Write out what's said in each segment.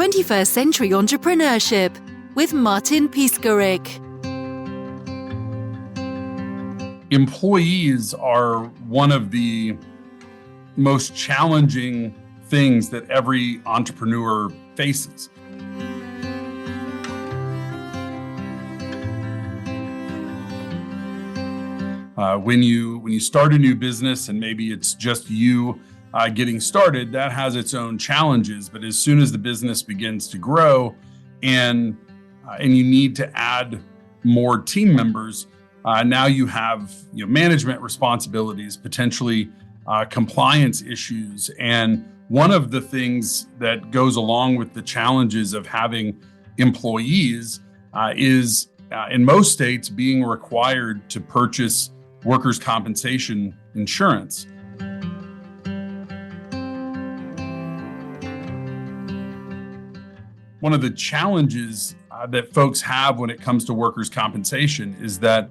21st Century Entrepreneurship with Martin Piskarik. Employees are one of the most challenging things that every entrepreneur faces. When you start a new business and maybe it's just you getting started, that has its own challenges. But as soon as the business begins to grow and you need to add more team members, now you have management responsibilities, potentially compliance issues. And one of the things that goes along with the challenges of having employees is in most states being required to purchase workers' compensation insurance. One of the challenges that folks have when it comes to workers' compensation is that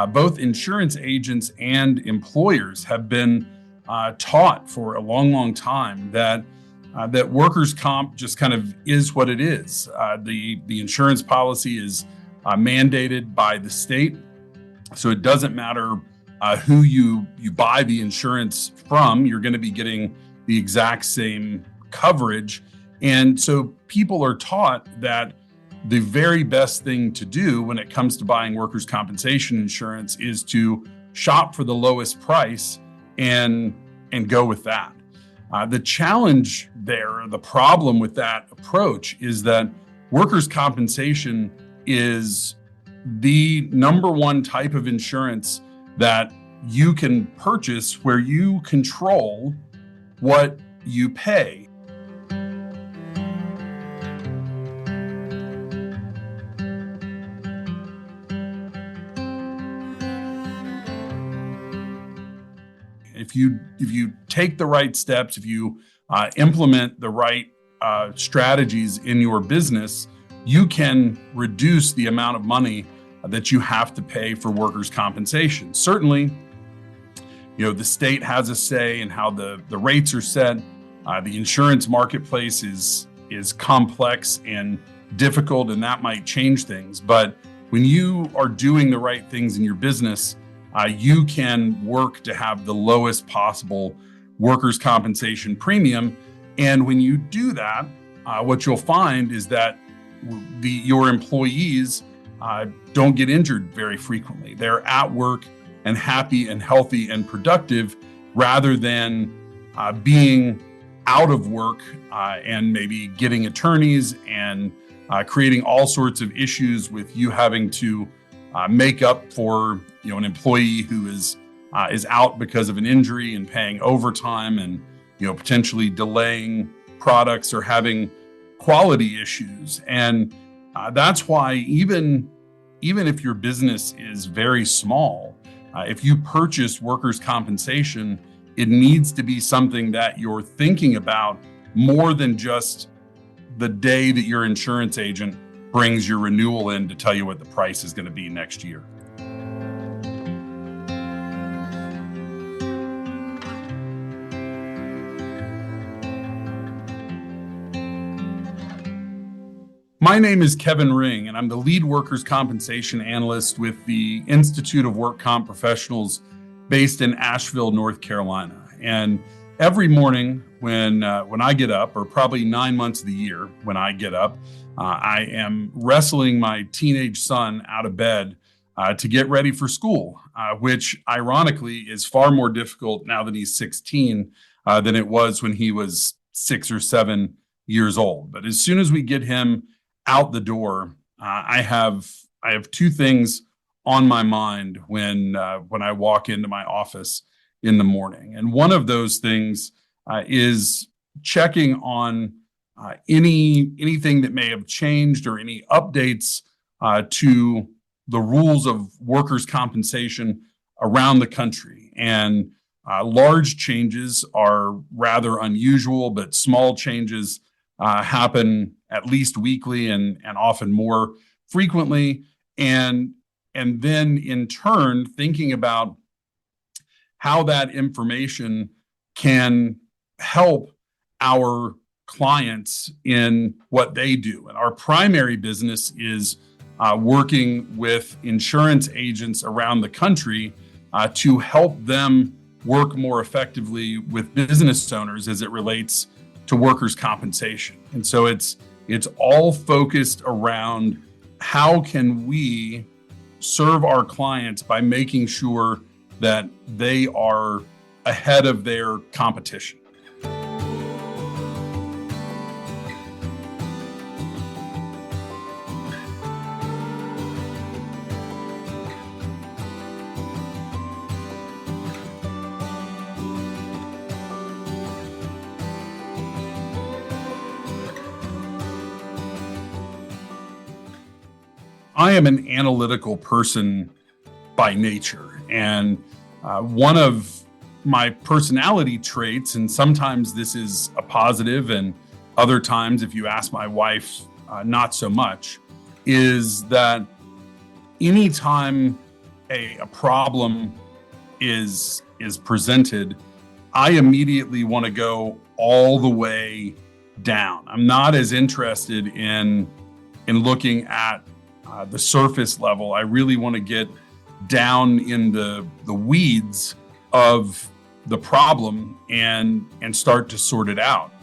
both insurance agents and employers have been taught for a long time that workers' comp just kind of is what it is. The insurance policy is mandated by the state, so it doesn't matter who you buy the insurance from, you're going to be getting the exact same coverage. And so people are taught that the very best thing to do when it comes to buying workers' compensation insurance is to shop for the lowest price and go with that. The challenge there, the problem with that approach is that workers' compensation is the number one type of insurance that you can purchase where you control what you pay. If you take the right steps, if you implement the right strategies in your business, you can reduce the amount of money that you have to pay for workers' compensation. Certainly, the state has a say in how the rates are set. The insurance marketplace is complex and difficult, and that might change things. But when you are doing the right things in your business, you can work to have the lowest possible workers' compensation premium. And when you do that, what you'll find is that your employees don't get injured very frequently. They're at work and happy and healthy and productive rather than being out of work and maybe getting attorneys and creating all sorts of issues with you having to make up for an employee who is out because of an injury and paying overtime and potentially delaying products or having quality issues. And that's why even if your business is very small, if you purchase workers' compensation, it needs to be something that you're thinking about more than just the day that your insurance agent brings your renewal in to tell you what the price is going to be next year. My name is Kevin Ring, and I'm the lead workers' compensation analyst with the Institute of Work Comp Professionals based in Asheville, North Carolina. And every morning when I get up, or probably 9 months of the year when I get up, I am wrestling my teenage son out of bed to get ready for school, which ironically is far more difficult now that he's 16 than it was when he was 6 or 7 years old. But as soon as we get him out the door, I have two things on my mind when I walk into my office in the morning. And one of those things is checking on anything that may have changed or any updates to the rules of workers' compensation around the country. And large changes are rather unusual, but small changes happen at least weekly and often more frequently. And then in turn, thinking about how that information can help our clients in what they do. And our primary business is working with insurance agents around the country to help them work more effectively with business owners as it relates to workers' compensation. And so it's all focused around how can we serve our clients by making sure that they are ahead of their competition. I am an analytical person by nature, and one of my personality traits, and sometimes this is a positive and other times, if you ask my wife, not so much, is that anytime a problem is presented, I immediately want to go all the way down. I'm not as interested in looking at the surface level. I really want to get down in the weeds of the problem and start to sort it out.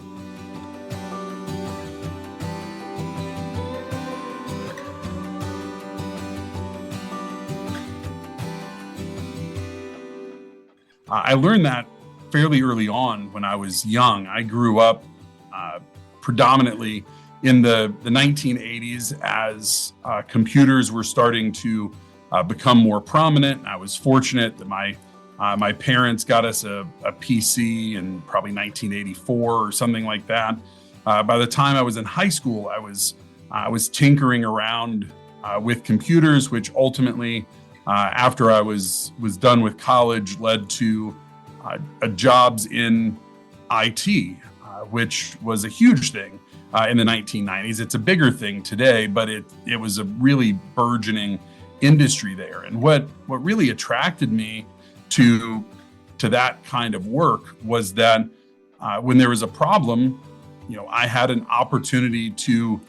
I learned that fairly early on when I was young. I grew up predominantly in the 1980s as computers were starting to become more prominent. I was fortunate that my parents got us a PC in probably 1984 or something like that. By the time I was in high school, I was tinkering around with computers, which ultimately, after I was done with college, led to jobs in IT, which was a huge thing in the 1990s. It's a bigger thing today, but it was a really burgeoning industry there. And what really attracted me to that kind of work was that when there was a problem, I had an opportunity to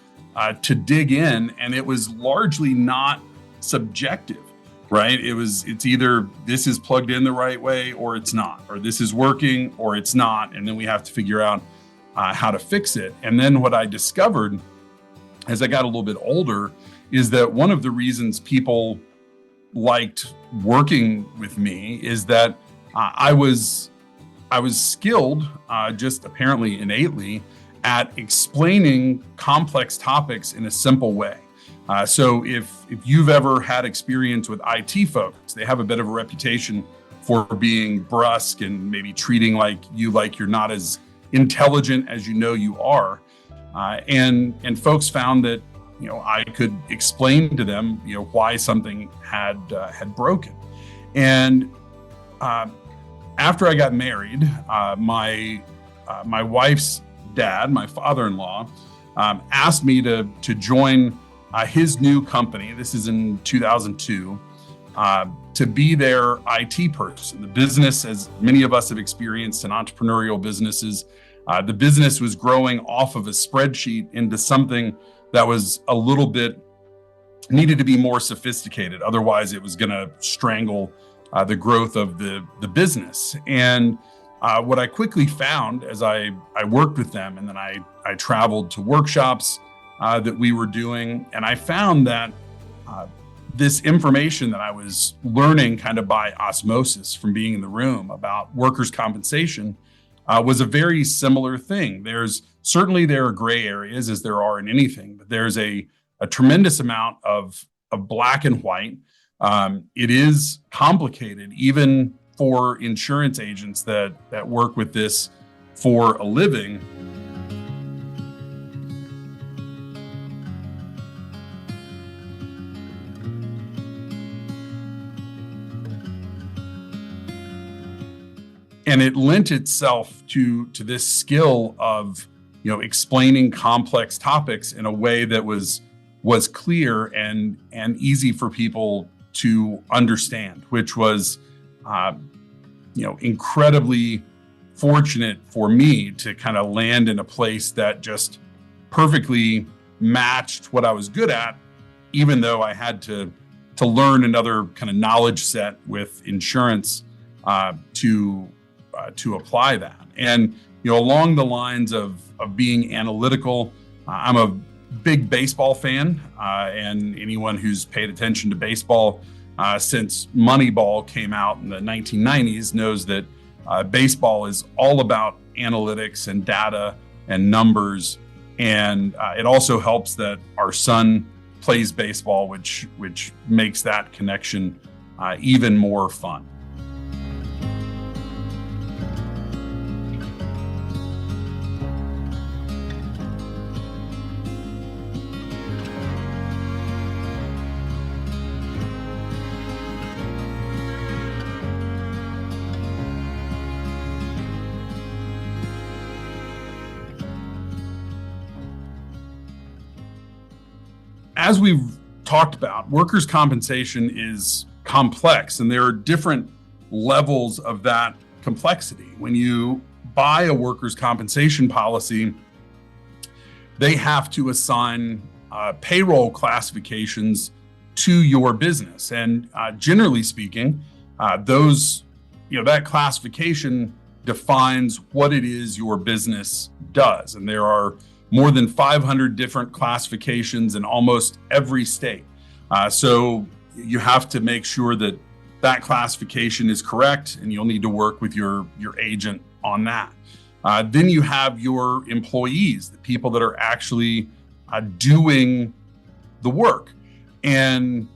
dig in, and it was largely not subjective, right? It's either this is plugged in the right way or it's not, or this is working or it's not, and then we have to figure out how to fix it. And then what I discovered as I got a little bit older is that one of the reasons people liked working with me is that I was skilled, just apparently innately, at explaining complex topics in a simple way. So if you've ever had experience with IT folks, they have a bit of a reputation for being brusque and maybe treating like you're not as intelligent as you are. And folks found that I could explain to them why something had broken. And after I got married, my wife's dad, my father-in-law, asked me to join his new company. This is in 2002, to be their IT person. The business, as many of us have experienced in entrepreneurial businesses, the business was growing off of a spreadsheet into something that was a little bit needed to be more sophisticated. Otherwise, it was going to strangle the growth of the business. And what I quickly found as I worked with them, and then I traveled to workshops that we were doing, and I found that this information that I was learning kind of by osmosis from being in the room about workers' compensation was a very similar thing. There are gray areas, as there are in anything, but there's a tremendous amount of black and white. It is complicated, even for insurance agents that work with this for a living. And it lent itself to this skill of explaining complex topics in a way that was clear and easy for people to understand, which was incredibly fortunate for me to kind of land in a place that just perfectly matched what I was good at, even though I had to learn another kind of knowledge set with insurance to apply that. And along the lines of being analytical, I'm a big baseball fan, and anyone who's paid attention to baseball since Moneyball came out in the 1990s knows that baseball is all about analytics and data and numbers. And it also helps that our son plays baseball, which makes that connection even more fun. As we've talked about, workers' compensation is complex, and there are different levels of that complexity. When you buy a workers' compensation policy, they have to assign payroll classifications to your business. And generally speaking, that classification defines what it is your business does. And there are more than 500 different classifications in almost every state. So you have to make sure that classification is correct, and you'll need to work with your agent on that. Then you have your employees, the people that are actually doing the work. And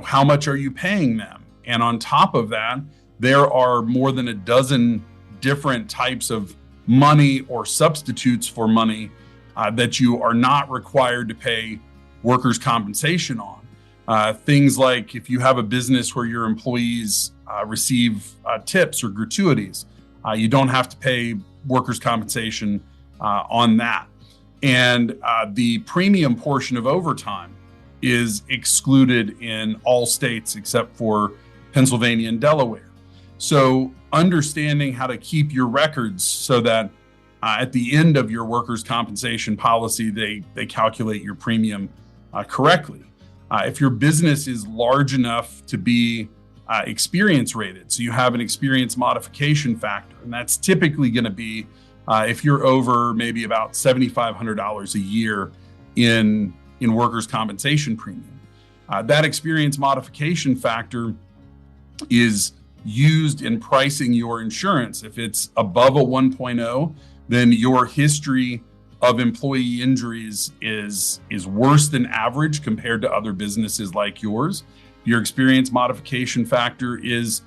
how much are you paying them? And on top of that, there are more than a dozen different types of money or substitutes for money that you are not required to pay workers' compensation on. Things like if you have a business where your employees receive tips or gratuities, you don't have to pay workers' compensation on that. And the premium portion of overtime is excluded in all states except for Pennsylvania and Delaware. So understanding how to keep your records so that at the end of your workers' compensation policy, they calculate your premium correctly. If your business is large enough to be experience rated, so you have an experience modification factor, and that's typically going to be if you're over maybe about $7,500 a year in workers' compensation premium. That experience modification factor is used in pricing your insurance. If it's above a 1.0, then your history of employee injuries is worse than average compared to other businesses like yours. Your experience modification factor is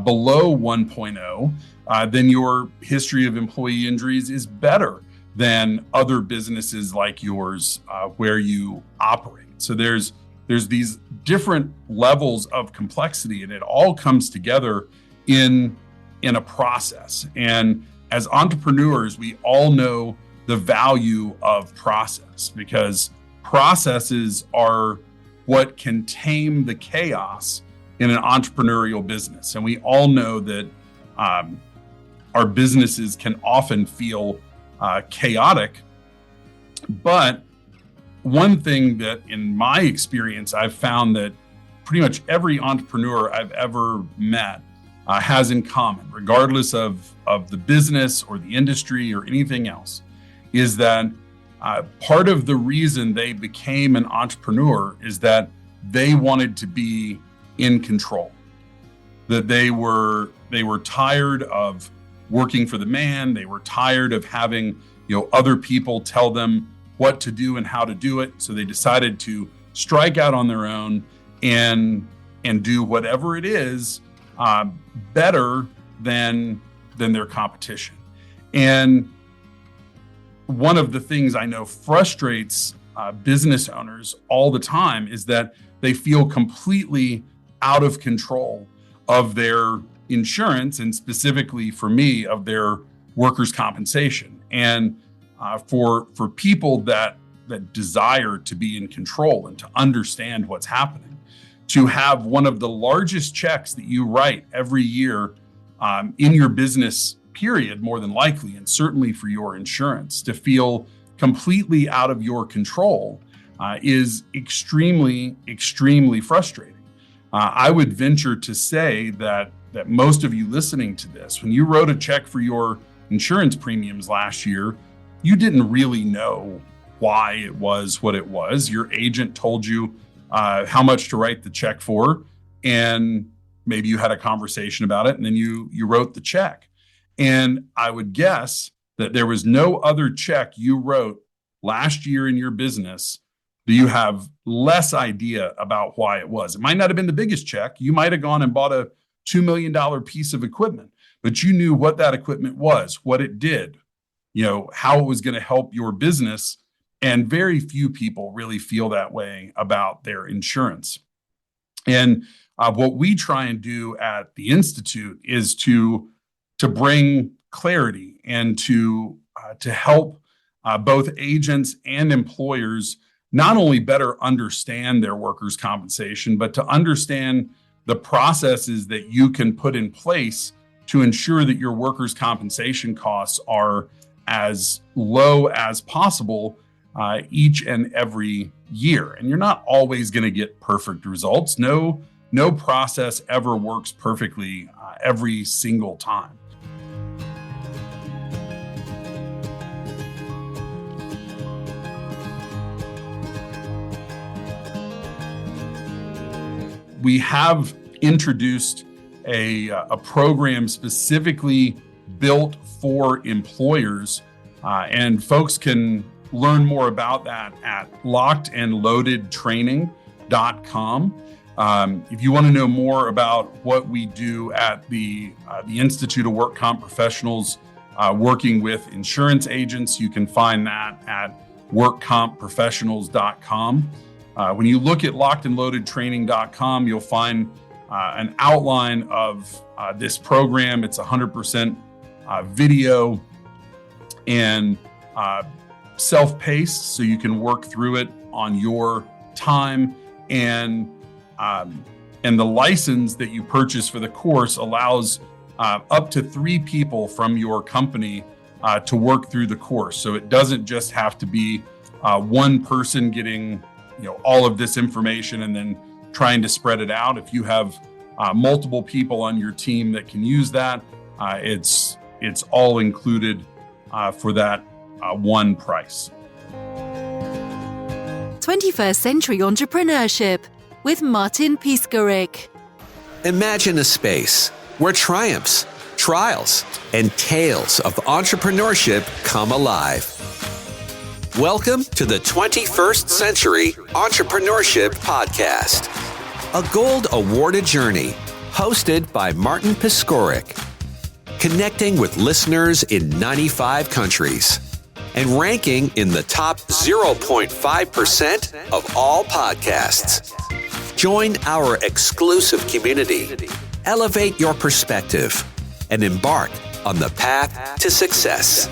below 1.0, then your history of employee injuries is better than other businesses like yours where you operate. So there's these different levels of complexity, and it all comes together in a process. And as entrepreneurs, we all know the value of process, because processes are what can tame the chaos in an entrepreneurial business. And we all know that our businesses can often feel chaotic. But one thing that in my experience, I've found that pretty much every entrepreneur I've ever met has in common, regardless of the business or the industry or anything else, is that part of the reason they became an entrepreneur is that they wanted to be in control, that they were tired of working for the man. They were tired of having other people tell them what to do and how to do it. So they decided to strike out on their own and do whatever it is better than their competition. And one of the things I know frustrates business owners all the time is that they feel completely out of control of their insurance, and specifically for me, of their workers' compensation. And for people that desire to be in control and to understand what's happening, to have one of the largest checks that you write every year in your business period, more than likely, and certainly for your insurance. To feel completely out of your control is extremely, extremely frustrating. I would venture to say that most of you listening to this, when you wrote a check for your insurance premiums last year, you didn't really know why it was what it was. Your agent told you how much to write the check for, and maybe you had a conversation about it, and then you wrote the check. And I would guess that there was no other check you wrote last year in your business do you have less idea about why it was. It might not have been the biggest check. You might have gone and bought a $2 million piece of equipment, but you knew what that equipment was, what it did, how it was going to help your business. And very few people really feel that way about their insurance. And what we try and do at the Institute is to bring clarity and to help both agents and employers not only better understand their workers' compensation, but to understand the processes that you can put in place to ensure that your workers' compensation costs are as low as possible each and every year. And you're not always going to get perfect results. No process ever works perfectly every single time. We have introduced a program specifically built for employers, and folks can learn more about that at lockedandloadedtraining.com. If you want to know more about what we do at the Institute of Work Comp Professionals working with insurance agents, you can find that at workcompprofessionals.com. When you look at lockedandloadedtraining.com, you'll find an outline of this program. It's 100% video and self-paced, so you can work through it on your time. And the license that you purchase for the course allows up to 3 people from your company to work through the course. So it doesn't just have to be one person getting all of this information and then trying to spread it out. If you have multiple people on your team that can use that, it's all included for that one price. 21st Century Entrepreneurship with Martin Piskarik. Imagine a space where triumphs, trials, and tales of entrepreneurship come alive. Welcome to the 21st Century Entrepreneurship Podcast, a gold awarded journey hosted by Martin Piskarik, connecting with listeners in 95 countries and ranking in the top 0.5% of all podcasts. Join our exclusive community, elevate your perspective, and embark on the path to success.